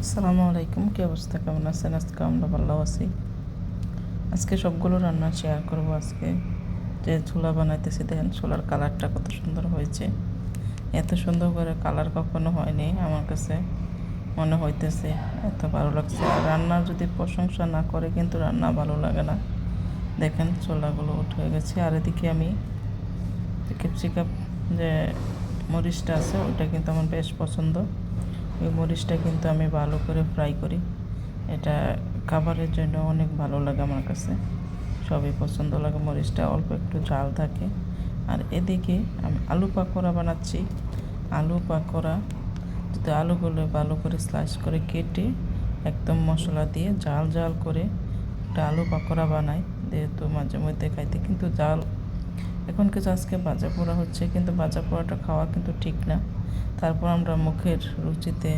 আসসালামু আলাইকুম, কি অবস্থা, কেমন আছেন? আজকে আমরা ভালো আছি। আজকে সবগুলো রান্না শেয়ার করব। আজকে যে ছোলা বানাইতেছি, দেখেন ছোলার কালারটা কত সুন্দর হয়েছে। এত সুন্দর করে কালার কখনো হয়নি আমার কাছে, মনে হইতেছে এত ভালো লাগছে। আর রান্নার যদি প্রশংসা না করে কিন্তু রান্না ভালো লাগে না। দেখেন ছোলাগুলো উঠে গেছে। আর এদিকে আমি ক্যাপসিকাম যে মরিচটা আছে ওইটা কিন্তু আমার বেশ পছন্দ। ওই মরিচটা কিন্তু আমি ভালো করে ফ্রাই করি। এটা খাবারের জন্য অনেক ভালো লাগে আমার কাছে, সবই পছন্দ লাগে। মরিচটা অল্প একটু ঝাল থাকে। আর এদিকে আমি আলু পাকোড়া বানাচ্ছি। আলু পাকোড়া, যদি আলুগুলো ভালো করে স্লাইস করে কেটে একদম মশলা দিয়ে ঝাল ঝাল করে একটা আলু পাকোড়া বানাই, যেহেতু মাঝে মধ্যে খাইতে কিন্তু ঝাল। এখন কিছু আজকে ভাজা পোড়া হচ্ছে, কিন্তু ভাজা পোড়াটা খাওয়া কিন্তু ঠিক না। তারপর আমরা মুখের রুচিতে,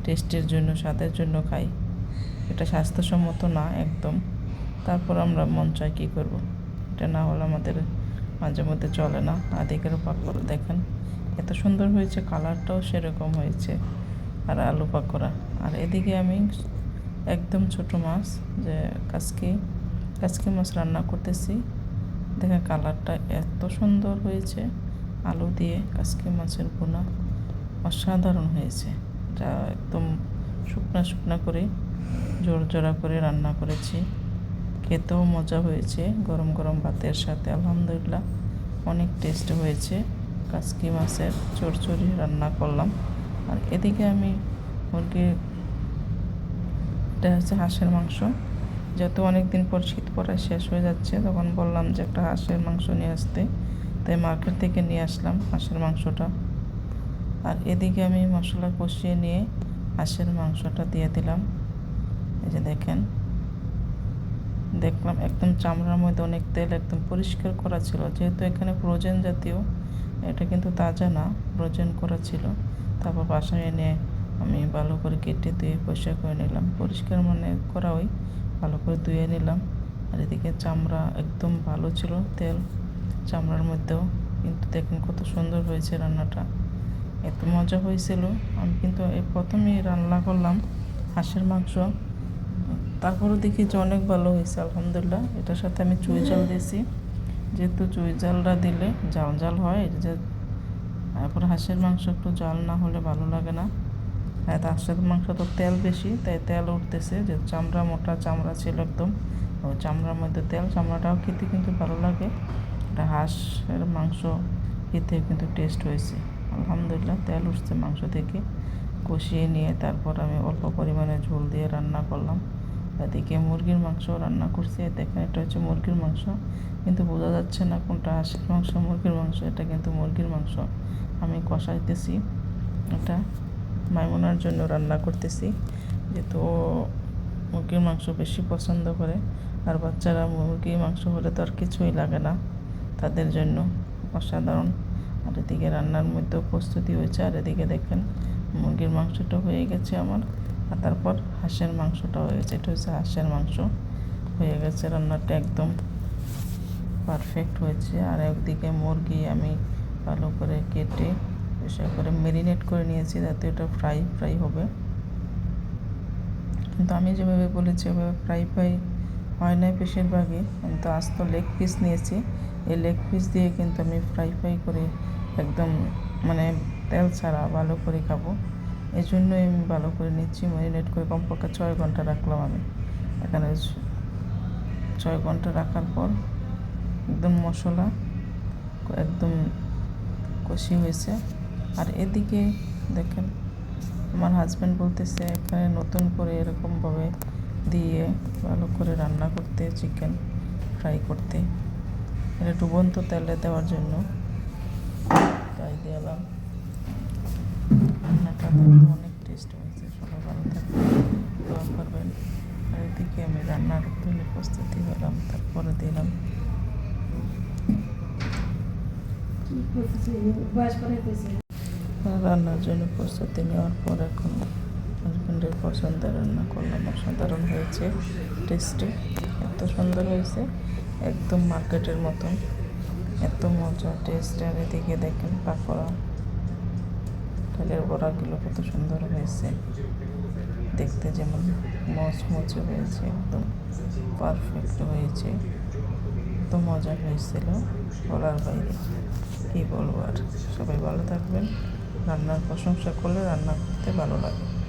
টেস্টের জন্য, স্বাদের জন্য খাই। এটা স্বাস্থ্যসম্মত না একদম। তারপর আমরা মন চায় কী করব, এটা না হলে আমাদের মাঝে মধ্যে চলে না। আদিকের পাকোড়া দেখেন এত সুন্দর হয়েছে, কালারটাও সেরকম হয়েছে। আর আলু পাকোড়া। আর এদিকে আমি একদম ছোট মাছ, যে কাসকি মাছ রান্না করতেছি। দেখেন কালারটা এত সুন্দর হয়েছে। আলু দিয়ে কাসকি মাছের ভুনা অসাধারণ হয়েছে। যা একদম শুকনা শুকনা করে জোড়া করে রান্না করেছি। খেতেও মজা হয়েছে গরম গরম ভাতের সাথে। আলহামদুলিল্লাহ অনেক টেস্ট হয়েছে। কাসকি মাছের চচ্চড়ি রান্না করলাম। আর এদিকে আমি মুরগির, এটা হচ্ছে হাঁসের মাংস। যেহেতু অনেক দিন পর শীত পড়া শেষ হয়ে যাচ্ছে, তখন বললাম যে একটা হাঁসের মাংস নিয়ে আসতে, তাই মার্কেট থেকে নিয়ে আসলাম হাঁসের মাংসটা। আর এদিকে আমি মশলা কষিয়ে নিয়ে হাঁসের মাংসটা দিয়ে দিলাম। এই যে দেখলাম একদম চামড়ার মধ্যে অনেক তেল, একদম পরিষ্কার করা ছিল। যেহেতু এখানে ফ্রোজেন জাতীয়, এটা কিন্তু তাজা না, ফ্রোজেন করা ছিল। তারপর বাসায় এনে আমি ভালো করে কেটে ধুয়ে পরিষ্কার করে নিলাম। পরিষ্কার মানে করা, ওই ভালো করে ধুয়ে নিলাম। আর এদিকে চামড়া একদম ভালো ছিল, তেল চামড়ার মধ্যেও। কিন্তু দেখেন কত সুন্দর হয়েছে রান্নাটা, এত মজা হয়েছিল। আমি কিন্তু এই প্রথমেই রান্না করলাম হাঁসের মাংস, তারপরও দেখি যে অনেক ভালো হয়েছে আলহামদুলিল্লাহ। এটার সাথে আমি চুই ঝাল দিয়েছি, যেহেতু চুই ঝালটা দিলে ঝাল ঝাল হয়। যে তারপর হাঁসের মাংস একটু ঝাল না হলে ভালো লাগে না। আর হাঁসের মাংস তো তেল বেশি, তাই তেল উঠতেছে। যে চামড়া, মোটা চামড়া ছিল একদম, ওই চামড়ার মধ্যে তেল। চামড়াটাও খেতে কিন্তু ভালো লাগে। এটা হাঁসের মাংস খেতে কিন্তু টেস্ট হয়েছে আলহামদুলিল্লাহ। তেল উঠছে মাংস থেকে। কষিয়ে নিয়ে তারপর আমি অল্প পরিমাণে ঝোল দিয়ে রান্না করলাম। এদিকে মুরগির মাংস রান্না করছি। দেখেন এটা হচ্ছে মুরগির মাংস, কিন্তু বোঝা যাচ্ছে না কোনটা হাঁসের মাংস মুরগির মাংস। এটা কিন্তু মুরগির মাংস। আমি কষাইতেছি, এটা মাইমুনার জন্য রান্না করতেছি, যেহেতু ও মুরগির মাংস বেশি পছন্দ করে। আর বাচ্চারা মুরগির মাংস হলে তো আর কিছুই লাগে না তাদের জন্য। অসাধারণ। আর এদিকে রান্নার মধ্যেও প্রস্তুতি হয়েছে। আর এদিকে দেখেন মুরগির মাংসটা হয়ে গেছে আমার। আর তারপর হাঁসের মাংসটা হয়ে গেছে। এটা হচ্ছে হাঁসের মাংস হয়ে গেছে। রান্নাটা একদম পারফেক্ট হয়েছে। আর একদিকে মুরগি আমি ভালো করে কেটে পরিষ্কার করে ম্যারিনেট করে নিয়েছি, যাতে এটা ফ্রাই হবে। কিন্তু আমি যেভাবে বলেছি ওভাবে ফ্রাই হয় না বেশিরভাগই। আমি তো আস্ত লেগ পিস নিয়েছি, এই লেগ পিস দিয়ে কিন্তু আমি ফ্রাই করে একদম, মানে তেল ছাড়া ভালো করে খাবো। এই জন্যই আমি ভালো করে নিচ্ছি, ম্যারিনেট করে কমপক্ষে 6 ঘন্টা রাখলাম আমি এখানে। 6 ঘন্টা রাখার পর একদম মশলা একদম কষি হয়েছে। আর এদিকে দেখেন আমার হাজব্যান্ড বলতেছে এখানে নতুন করে এরকমভাবে দিয়ে ভালো করে রান্না করতে, চিকেন ফ্রাই করতে। এটা ডুবন্ত তেলে দেওয়ার জন্য তাই দিলাম। রান্নাটা কিন্তু অনেক টেস্ট হয়েছে। সবাই ভালো থাকবেন, দোয়া করবেন। আর এদিকে আমি রান্নার জন্য প্রস্তুতি হলাম, তারপরে দিলাম রান্নার জন্য প্রস্তুতি নেওয়ার পর এখন হাজব্যান্ডের পছন্দের রান্না করলাম। অসাধারণ হয়েছে, টেস্টি, এত সুন্দর হয়েছে, একদম মার্কেটের মতন, এত মজা টেস্ট। আর এদিকে দেখেন পাকোড়া, তেলের বড়াগুলো কত সুন্দর হয়েছে। দেখতে যেমন মচমচে হয়েছে, একদম পারফেক্ট হয়েছে। তো মজা হয়েছিল বলার বাইরে, কী বলবো আর। সবাই ভালো থাকবেন। রান্নার প্রশংসা করলে রান্না করতে ভালো লাগে।